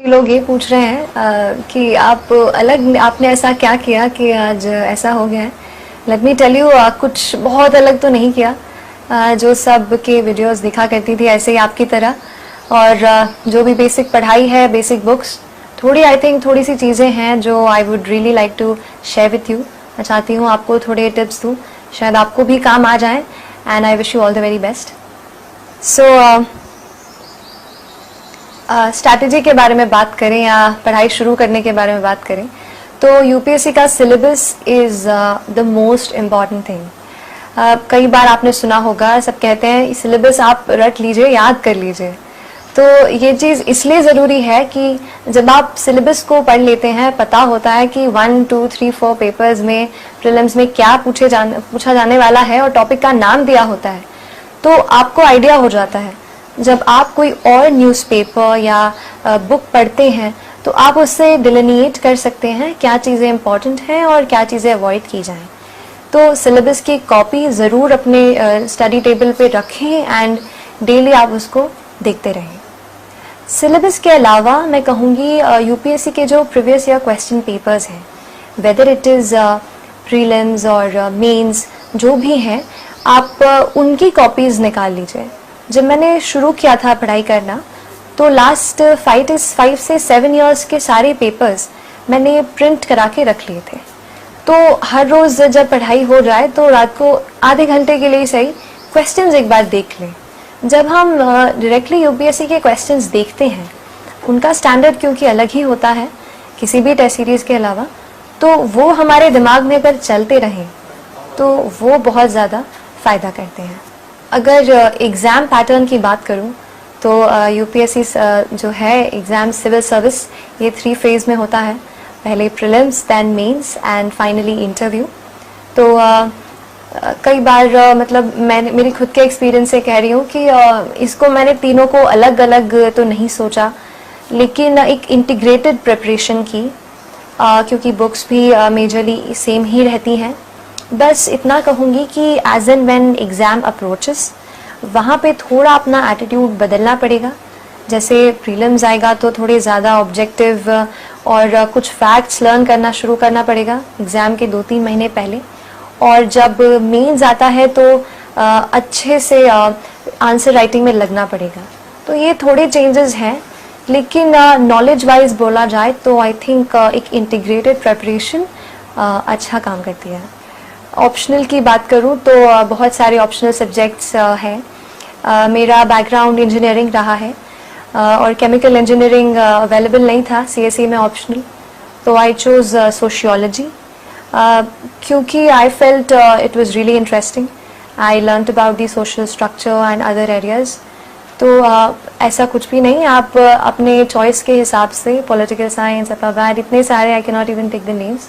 लोग ये पूछ रहे हैं कि आपने ऐसा क्या किया कि आज ऐसा हो गया है। लेट मी टेल यू, कुछ बहुत अलग तो नहीं किया। जो सब के वीडियोस दिखा करती थी ऐसे ही आपकी तरह। और जो भी बेसिक पढ़ाई है, बेसिक बुक्स, थोड़ी आई थिंक थोड़ी सी चीज़ें हैं जो I would really like to share with you. मैं चाहती हूँ आपको थोड़े टिप्स दूँ, शायद आपको भी काम आ जाए। And I wish you all the very best. So strategy के बारे में बात करें या पढ़ाई शुरू करने के बारे में बात करें तो यूपीएससी का syllabus is the most important thing. कई बार आपने सुना होगा, सब कहते हैं सिलेबस आप रट लीजिए, याद कर लीजिए। तो ये चीज़ इसलिए ज़रूरी है कि जब आप सिलेबस को पढ़ लेते हैं, पता होता है कि 1, 2, 3, 4 पेपर्स में, प्रीलिम्स में क्या पूछा जाने वाला है और टॉपिक का नाम दिया होता है, तो आपको आइडिया हो जाता है। जब आप कोई और न्यूज़पेपर या बुक पढ़ते हैं तो आप उससे डिलिनिएट कर सकते हैं क्या चीज़ें इंपॉर्टेंट हैं और क्या चीज़ें अवॉइड की जाएं। तो सिलेबस की कॉपी ज़रूर अपने स्टडी टेबल पे रखें एंड डेली आप उसको देखते रहें। सिलेबस के अलावा मैं कहूँगी यूपीएससी के जो प्रीवियस ईयर क्वेश्चन पेपर्स हैं, वेदर इट इज़ प्रीलिम्स और मेंस, जो भी हैं, आप उनकी कॉपीज़ निकाल लीजिए। जब मैंने शुरू किया था पढ़ाई करना तो लास्ट 5 से 7 इयर्स के सारे पेपर्स मैंने प्रिंट करा के रख लिए थे। तो हर रोज़ जब पढ़ाई हो जाए तो रात को आधे घंटे के लिए सही क्वेश्चंस एक बार देख लें। जब हम डायरेक्टली यूपीएससी के क्वेश्चंस देखते हैं, उनका स्टैंडर्ड क्योंकि अलग ही होता है किसी भी टेस्ट सीरीज़ के अलावा, तो वो हमारे दिमाग में अगर चलते रहें तो वो बहुत ज़्यादा फ़ायदा करते हैं। अगर एग्ज़ाम पैटर्न की बात करूं तो यूपीएससी जो है एग्ज़ाम सिविल सर्विस, ये 3 फेज़ में होता है। पहले prelims, then mains and finally interview. तो कई बार मतलब मैं मेरी खुद के एक्सपीरियंस से कह रही हूँ कि इसको मैंने तीनों को अलग अलग तो नहीं सोचा, लेकिन एक इंटीग्रेटेड प्रिपरेशन की, क्योंकि बुक्स भी मेजरली सेम ही रहती हैं। बस इतना कहूँगी कि as and when exam approaches, वहाँ पे थोड़ा अपना एटीट्यूड बदलना पड़ेगा। जैसे प्रीलिम्स आएगा तो थोड़े ज़्यादा ऑब्जेक्टिव और कुछ फैक्ट्स लर्न करना शुरू करना पड़ेगा एग्ज़ाम के 2-3 महीने पहले। और जब मेंस आता है तो अच्छे से आंसर राइटिंग में लगना पड़ेगा। तो ये थोड़े चेंजेस हैं, लेकिन नॉलेज वाइज बोला जाए तो आई थिंक एक इंटीग्रेटेड प्रेपरेशन अच्छा काम करती है। ऑप्शनल की बात करूं तो बहुत सारे ऑप्शनल सब्जेक्ट्स हैं। मेरा बैकग्राउंड इंजीनियरिंग रहा है और केमिकल इंजीनियरिंग अवेलेबल नहीं था सीएसई में ऑप्शनल, तो आई चोज़ सोशियोलॉजी क्योंकि I felt it was really interesting. I learned about the social structure and other areas. तो ऐसा कुछ भी नहीं, आप अपने चॉइस के हिसाब से पॉलिटिकल साइंस, अपावैड, इतने सारे, I can not even take the names,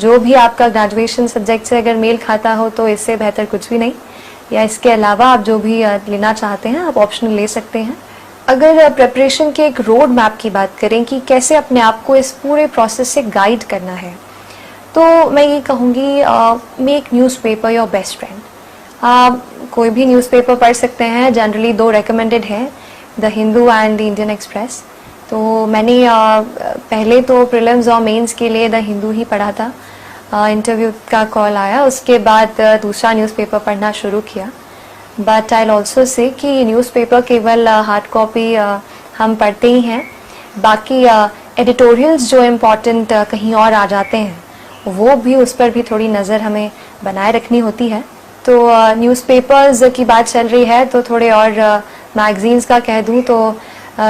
जो भी आपका ग्रेजुएशन सब्जेक्ट से अगर मेल खाता हो तो इससे बेहतर कुछ भी नहीं। या इसके अलावा आप जो भी लेना चाहते हैं आप ऑप्शनल ले सकते हैं। अगर प्रिपरेशन के एक रोड मैप की बात करें कि कैसे अपने आप को इस पूरे प्रोसेस से गाइड करना है, तो मैं ये कहूँगी make newspaper your best friend. आप कोई भी न्यूज़पेपर पढ़ सकते हैं, जनरली 2 रेकमेंडेड हैं, the Hindu and the Indian express. तो मैंने पहले तो प्रीलिम्स और मेंस के लिए द हिंदू ही पढ़ा था। इंटरव्यू का कॉल आया, उसके बाद दूसरा न्यूज़पेपर पढ़ना शुरू किया। बट आई ऑल्सो से कि न्यूज़पेपर केवल हार्ड कॉपी हम पढ़ते ही हैं, बाकी एडिटोरियल्स जो इम्पोर्टेंट कहीं और आ जाते हैं वो भी, उस पर भी थोड़ी नज़र हमें बनाए रखनी होती है। तो न्यूज़पेपर्स की बात चल रही है तो थोड़े और मैगज़ीन्स का कह दूँ तो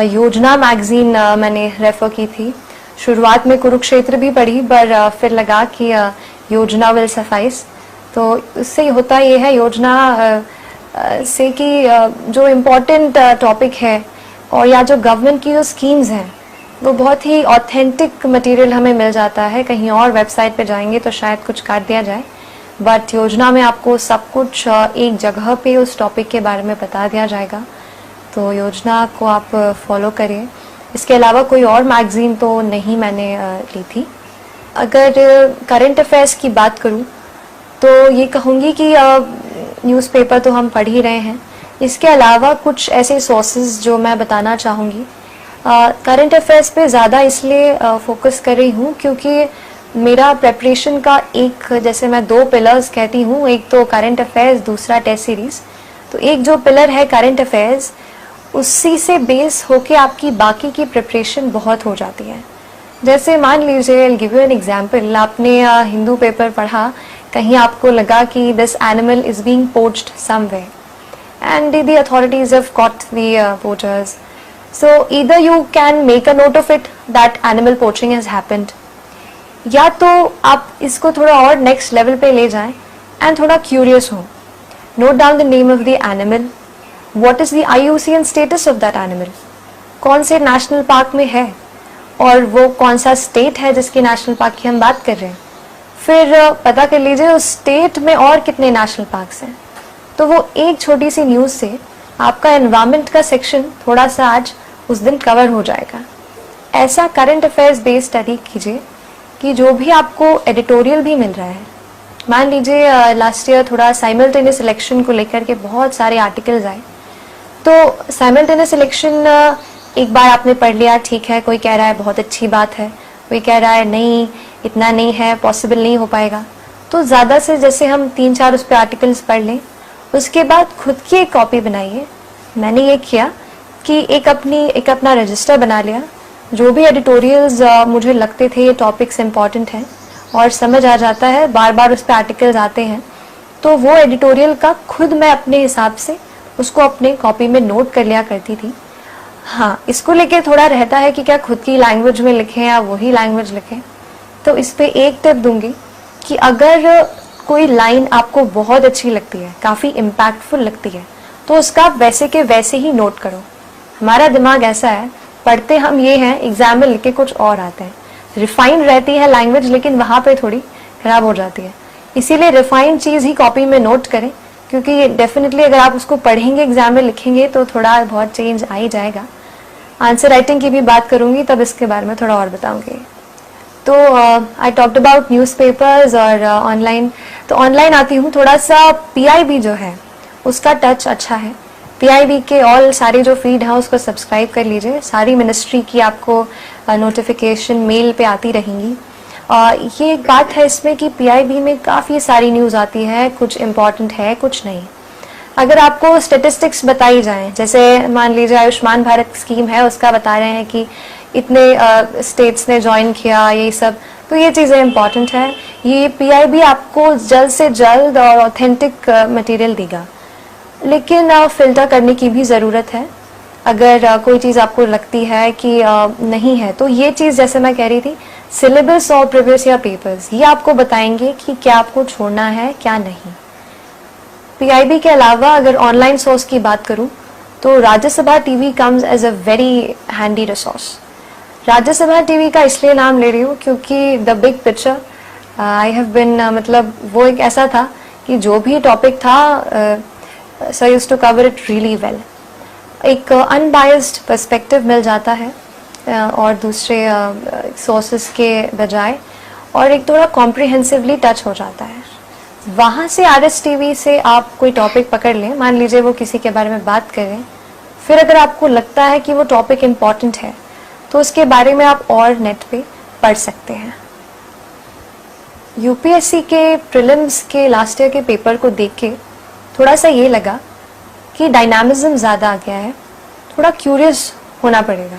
योजना मैगज़ीन मैंने रेफ़र की थी। शुरुआत में कुरुक्षेत्र भी पढ़ी, पर फिर लगा कि योजना विल सफाइस। तो उससे होता ये है योजना से कि जो इम्पोर्टेंट टॉपिक है और या जो गवर्नमेंट की जो स्कीम्स हैं वो बहुत ही ऑथेंटिक मटेरियल हमें मिल जाता है। कहीं और वेबसाइट पे जाएंगे तो शायद कुछ काट दिया जाए, बट योजना में आपको सब कुछ एक जगह पे उस टॉपिक के बारे में बता दिया जाएगा। तो योजना को आप फॉलो करें। इसके अलावा कोई और मैगज़ीन तो नहीं मैंने ली थी। अगर करंट अफेयर्स की बात करूं तो ये कहूँगी कि न्यूज़पेपर तो हम पढ़ ही रहे हैं, इसके अलावा कुछ ऐसे सोर्सेज जो मैं बताना चाहूँगी करंट अफेयर्स पे ज़्यादा इसलिए फोकस कर रही हूँ क्योंकि मेरा प्रेपरेशन का एक, जैसे मैं 2 पिलर्स कहती हूँ, एक तो करंट अफेयर्स, दूसरा टेस्ट सीरीज। तो एक जो पिलर है करंट अफेयर्स, उसी से बेस होके आपकी बाकी की प्रिपरेशन बहुत हो जाती है। जैसे मान लीजिए, I will give you an example, आपने हिंदू पेपर पढ़ा, कहीं आपको लगा कि this animal is being poached somewhere and the authorities have caught the poachers, so either you can make a note of it that animal poaching has happened, या तो आप इसको थोड़ा और नेक्स्ट लेवल पे ले जाएं एंड थोड़ा क्यूरियस हो, note down the name of the animal, what is the IUCN status of that animal, कौन से नेशनल पार्क में है और वो कौन सा स्टेट है जिसकी नेशनल पार्क की हम बात कर रहे हैं। फिर पता कर लीजिए उस स्टेट में और कितने नेशनल पार्क्स हैं। तो वो एक छोटी सी न्यूज़ से आपका एनवायरनमेंट का सेक्शन थोड़ा सा आज उस दिन कवर हो जाएगा। ऐसा करंट अफेयर्स बेस्ड स्टडी कीजिए कि जो भी आपको एडिटोरियल भी मिल रहा है, मान लीजिए लास्ट ईयर थोड़ा साइमल्टेनियस इलेक्शन को लेकर के बहुत सारे आर्टिकल्स आए, तो साइमल्टेनियस इलेक्शन एक बार आपने पढ़ लिया, ठीक है, कोई कह रहा है बहुत अच्छी बात है, कोई कह रहा है नहीं, इतना नहीं है, पॉसिबल नहीं हो पाएगा, तो ज़्यादा से जैसे हम 3-4 उस पर आर्टिकल्स पढ़ लें, उसके बाद खुद की एक कॉपी बनाइए। मैंने ये किया कि एक अपना रजिस्टर बना लिया, जो भी एडिटोरियल्स मुझे लगते थे ये टॉपिक्स इम्पॉर्टेंट हैं और समझ आ जाता है, बार बार उस पर आर्टिकल्स आते हैं, तो वो एडिटोरियल का खुद मैं अपने हिसाब से उसको अपने कॉपी में नोट कर लिया करती थी। हाँ, इसको लेके थोड़ा रहता है कि क्या खुद की लैंग्वेज में लिखें या वही लैंग्वेज लिखें। तो इस पे एक टिप दूंगी कि अगर कोई लाइन आपको बहुत अच्छी लगती है, काफ़ी इम्पैक्टफुल लगती है, तो उसका वैसे के वैसे ही नोट करो। हमारा दिमाग ऐसा है, पढ़ते हम ये हैं, एग्जाम में लिखे कुछ और आते हैं। रिफाइंड रहती है लैंग्वेज, लेकिन वहाँ पे थोड़ी खराब हो जाती है। इसीलिए रिफाइंड चीज़ ही कॉपी में नोट करें, क्योंकि डेफिनेटली अगर आप उसको पढ़ेंगे, एग्जाम में लिखेंगे, तो थोड़ा बहुत चेंज आ ही जाएगा। आंसर राइटिंग की भी बात करूंगी, तब इसके बारे में थोड़ा और बताऊंगी। तो आई टॉक्ड अबाउट न्यूज़पेपर्स और ऑनलाइन। तो ऑनलाइन आती हूँ, थोड़ा सा PIB जो है उसका टच अच्छा है। PIB के ऑल सारे जो फीड है उसको सब्सक्राइब कर लीजिए, सारी मिनिस्ट्री की आपको नोटिफिकेशन मेल पे आती रहेंगी। ये एक बात है इसमें कि PIB में काफ़ी सारी न्यूज़ आती है, कुछ इम्पॉर्टेंट है, कुछ नहीं। अगर आपको स्टेटिस्टिक्स बताई जाएं, जैसे मान लीजिए आयुष्मान भारत स्कीम है, उसका बता रहे हैं कि इतने स्टेट्स ने ज्वाइन किया, ये सब, तो ये चीज़ें इम्पॉर्टेंट है। ये PIB आपको जल्द से जल्द और ऑथेंटिक मटेरियल देगा, लेकिन फिल्टर करने की भी ज़रूरत है। अगर कोई चीज़ आपको लगती है कि नहीं है, तो ये चीज़ जैसे मैं कह रही थी, सिलेबस और प्रीवियस ईयर पेपर्स ये आपको बताएंगे कि क्या आपको छोड़ना है, क्या नहीं। PIB के अलावा अगर ऑनलाइन सोर्स की बात करूं, तो Rajya Sabha TV comes as a very handy resource. Rajya Sabha TV का इसलिए नाम ले रही हूँ क्योंकि the big picture I have been, मतलब वो एक ऐसा था कि जो भी टॉपिक था, sir used to cover it really well. एक अनबायस्ड पर्सपेक्टिव मिल जाता है और दूसरे सोर्सेस के बजाय, और एक थोड़ा कॉम्प्रिहेंसिवली टच हो जाता है। वहाँ से RS TV से आप कोई टॉपिक पकड़ लें, मान लीजिए वो किसी के बारे में बात करें, फिर अगर आपको लगता है कि वो टॉपिक इम्पॉर्टेंट है, तो उसके बारे में आप और नेट पे पढ़ सकते हैं। UPSC के प्रीलिम्स के लास्ट ईयर के पेपर को देख के थोड़ा सा ये लगा कि डायनामिज्म ज़्यादा आ गया है, थोड़ा क्यूरियस होना पड़ेगा।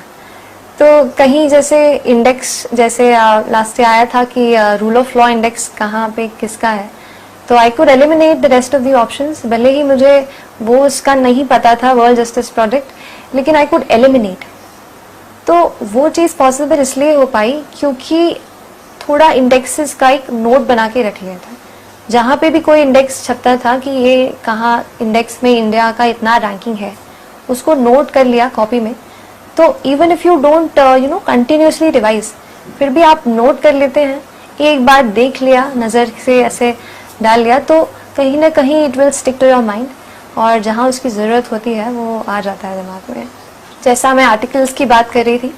तो कहीं जैसे इंडेक्स, जैसे लास्ट ईयर आया था कि रूल ऑफ लॉ इंडेक्स कहाँ पे किसका है, तो I could eliminate the rest of the options. भले ही मुझे वो उसका नहीं पता था, वर्ल्ड जस्टिस प्रोजेक्ट, लेकिन आई कुड एलिमिनेट। तो वो चीज़ पॉसिबल इसलिए हो पाई क्योंकि थोड़ा इंडेक्सेस का एक नोट बना के रख लिया था। जहाँ पे भी कोई इंडेक्स छपता था कि ये कहाँ इंडेक्स में इंडिया का इतना रैंकिंग है, उसको नोट कर लिया कॉपी में। तो even if you don't continuously revise, फिर भी आप नोट कर लेते हैं, एक बार देख लिया, नज़र से ऐसे डाल लिया, तो कहीं ना कहीं it will stick to your mind, और जहाँ उसकी ज़रूरत होती है वो आ जाता है दिमाग में। जैसा मैं आर्टिकल्स की बात कर रही थी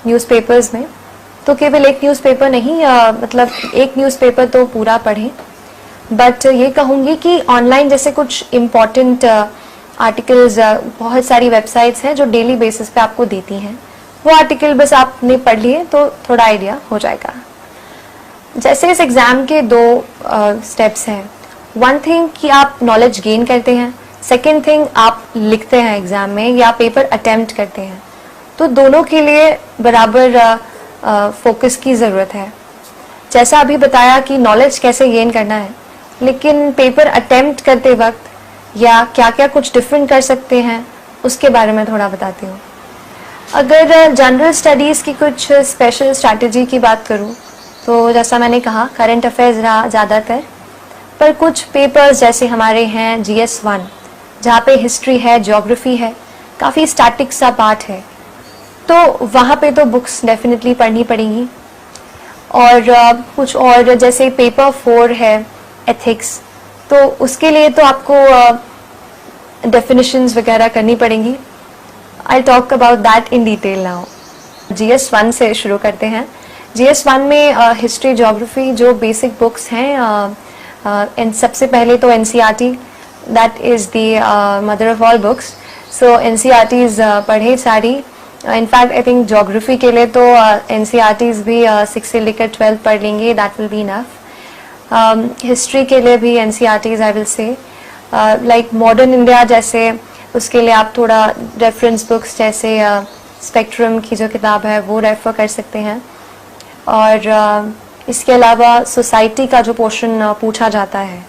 न्यूज़पेपर्स में, तो केवल एक न्यूज़पेपर नहीं, मतलब एक न्यूज़पेपर तो पूरा पढ़ें, बट ये कहूँगी कि ऑनलाइन जैसे कुछ इम्पॉर्टेंट आर्टिकल्स, बहुत सारी वेबसाइट्स हैं जो डेली बेसिस पे आपको देती हैं, वो आर्टिकल बस आपने पढ़ लिए तो थोड़ा आइडिया हो जाएगा। जैसे इस एग्जाम के दो स्टेप्स हैं। वन थिंग कि आप नॉलेज गेन करते हैं, सेकेंड थिंग आप लिखते हैं एग्जाम में या पेपर अटेम्प्ट करते हैं। तो दोनों के लिए बराबर फोकस की ज़रूरत है। जैसा अभी बताया कि नॉलेज कैसे गेन करना है, लेकिन पेपर अटेम्प्ट करते वक्त या क्या क्या कुछ डिफरेंट कर सकते हैं उसके बारे में थोड़ा बताती हूँ। अगर जनरल स्टडीज़ की कुछ स्पेशल स्ट्रैटेजी की बात करूँ तो जैसा मैंने कहा करंट अफेयर्स रहा ज़्यादातर, पर कुछ पेपर्स जैसे हमारे हैं GS1 जहाँ पे हिस्ट्री है, ज्योग्राफी है, काफ़ी स्टैटिक सा पार्ट है, तो वहाँ पे तो बुक्स डेफिनेटली पढ़नी पड़ेंगी। और कुछ और जैसे पेपर 4 है एथिक्स, तो उसके लिए तो आपको डेफिनेशंस वगैरह करनी पड़ेंगी। I talk about that in detail now. GS1 से शुरू करते हैं। GS1 में हिस्ट्री ज्योग्राफी जो बेसिक बुक्स हैं, सबसे पहले तो NCERT, that is the mother of all books. So NCERTs पढ़े सारी। इनफैक्ट आई थिंक ज्योग्राफी के लिए तो NCERTs भी 6 से लेकर 12 पढ़ लेंगे, that will be enough. History के लिए भी NCERTs I will say, like modern India जैसे, उसके लिए आप थोड़ा रेफरेंस बुक्स जैसे स्पेक्ट्रम की जो किताब है वो रेफर कर सकते हैं। और इसके अलावा सोसाइटी का जो पोर्शन पूछा जाता है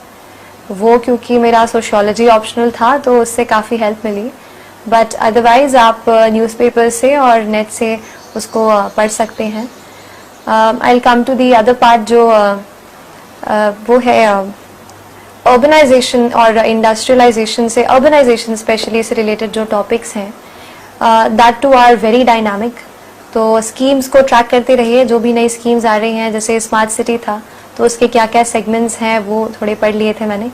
वो, क्योंकि मेरा सोशियोलॉजी ऑप्शनल था तो उससे काफ़ी हेल्प मिली, बट अदरवाइज़ आप न्यूज़पेपर से और नेट से उसको पढ़ सकते हैं। I will come to the other part जो वो है अर्बनाइजेशन और इंडस्ट्रियलाइजेशन से, अर्बनाइजेशन स्पेशली से रिलेटेड जो टॉपिक्स हैं, that too are very dynamic. तो स्कीम्स को ट्रैक करते रहिए, जो भी नई स्कीम्स आ रही हैं, जैसे स्मार्ट सिटी था तो उसके क्या क्या सेगमेंट्स हैं वो थोड़े पढ़ लिए थे मैंने,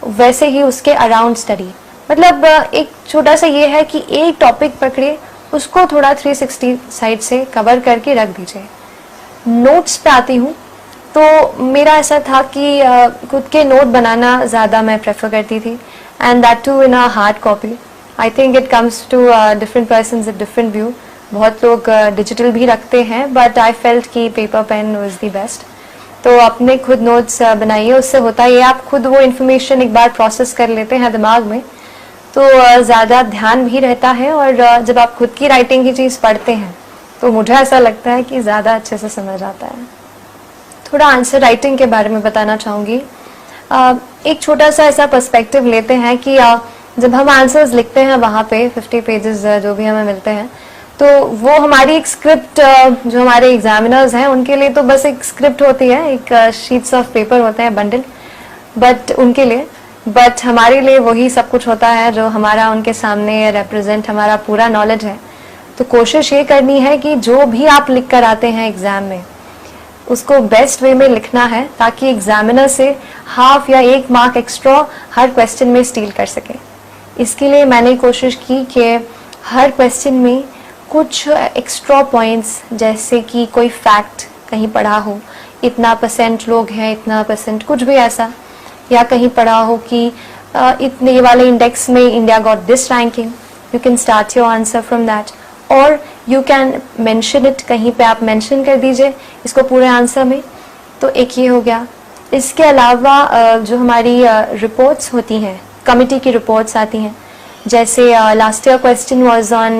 वैसे ही उसके अराउंड स्टडी। मतलब एक छोटा सा ये है कि एक टॉपिक पकड़िए, उसको थोड़ा 360 साइड से कवर करके रख दीजिए। नोट्स पे आती हूँ तो मेरा ऐसा था कि खुद के नोट बनाना ज़्यादा मैं प्रेफर करती थी, and that too in a hard copy. I think it comes to different persons with different view. बहुत लोग डिजिटल भी रखते हैं, बट आई फेल्ट कि paper pen was the best. तो अपने खुद नोट्स बनाइए, उससे होता है आप खुद वो इन्फॉर्मेशन एक बार प्रोसेस कर लेते हैं दिमाग में, तो ज़्यादा ध्यान भी रहता है। और जब आप खुद की राइटिंग की चीज़ पढ़ते हैं तो मुझे ऐसा लगता है कि ज़्यादा अच्छे से समझ आता है। थोड़ा आंसर राइटिंग के बारे में बताना चाहूँगी। एक छोटा सा ऐसा पर्सपेक्टिव लेते हैं कि जब हम आंसर्स लिखते हैं वहाँ पे 50 पेजेस जो भी हमें मिलते हैं, तो वो हमारी एक स्क्रिप्ट, जो हमारे एग्जामिनर्स हैं उनके लिए तो बस एक स्क्रिप्ट होती है, एक शीट्स ऑफ पेपर होते हैं, बंडल, बट उनके लिए, बट हमारे लिए वही सब कुछ होता है जो हमारा उनके सामने रिप्रेजेंट हमारा पूरा नॉलेज है। तो कोशिश ये करनी है कि जो भी आप लिख कर आते हैं एग्जाम में उसको बेस्ट वे में लिखना है, ताकि एग्जामिनर से हाफ या 1 मार्क एक्स्ट्रा हर क्वेश्चन में स्टील कर सके। इसके लिए मैंने कोशिश की कि हर क्वेश्चन में कुछ एक्स्ट्रा पॉइंट्स, जैसे कि कोई फैक्ट कहीं पढ़ा हो, इतना % लोग हैं, इतना % कुछ भी ऐसा, या कहीं पढ़ा हो कि इतने वाले इंडेक्स में India got this ranking, you can start your answer from that, और यू कैन मेंशन इट, कहीं पे आप मेंशन कर दीजिए इसको पूरे आंसर में। तो एक ये हो गया। इसके अलावा जो हमारी रिपोर्ट्स होती हैं, कमिटी की रिपोर्ट्स आती हैं, जैसे last year question was on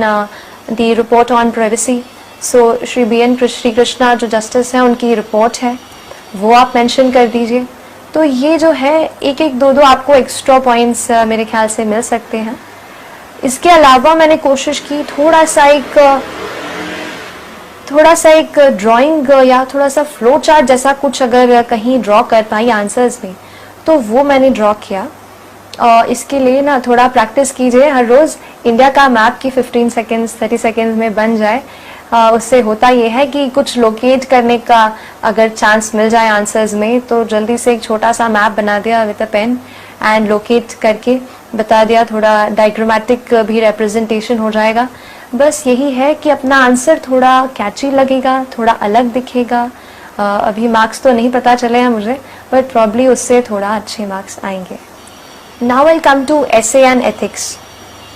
the report on privacy, so Shri BN Shri Krishna जो जस्टिस हैं उनकी रिपोर्ट है, वो आप मेंशन कर दीजिए। तो ये जो है एक एक दो आपको एक्स्ट्रा पॉइंट्स मेरे ख्याल से मिल सकते हैं। इसके अलावा मैंने कोशिश की थोड़ा सा एक ड्राइंग या थोड़ा सा फ्लो चार्ट जैसा कुछ अगर कहीं ड्रॉ कर पाई आंसर्स में, तो वो मैंने ड्रॉ किया। इसके लिए ना थोड़ा प्रैक्टिस कीजिए हर रोज़। इंडिया का मैप की 15 सेकेंड्स 30 सेकेंड्स में बन जाए, उससे होता ये है कि कुछ लोकेट करने का अगर चांस मिल जाए आंसर्स में, तो जल्दी से एक छोटा सा मैप बना दिया with a pen and locate करके बता दिया, थोड़ा डायग्रामेटिक भी रिप्रेजेंटेशन हो जाएगा। बस यही है कि अपना आंसर थोड़ा कैची लगेगा, थोड़ा अलग दिखेगा। अभी मार्क्स तो नहीं पता चले हैं मुझे, बट प्रॉब्ली उससे थोड़ा अच्छे मार्क्स आएंगे। Now I come to essay and ethics.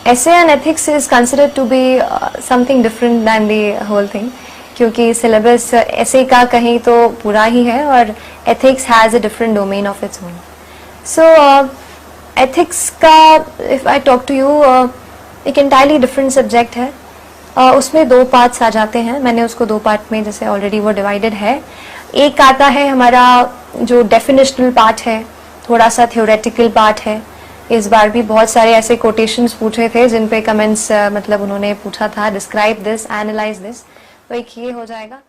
essay and ethics is considered to be something different than the whole thing, क्योंकि syllabus essay का कहीं तो पूरा ही है और ethics has a different domain of its own. So ethics का if I talk to you एक entirely different subject है. उसमें दो पार्ट्स आ जाते हैं, मैंने उसको दो पार्ट में जैसे ऑलरेडी वो डिवाइडेड है. एक आता है हमारा जो डेफिनेशनल पार्ट है, थोड़ा सा थ्योरेटिकल पार्ट है. इस बार भी बहुत सारे ऐसे कोटेशंस पूछे थे जिन पे कमेंट्स मतलब उन्होंने पूछा था डिस्क्राइब दिस, एनालाइज दिस, तो एक ये हो जाएगा.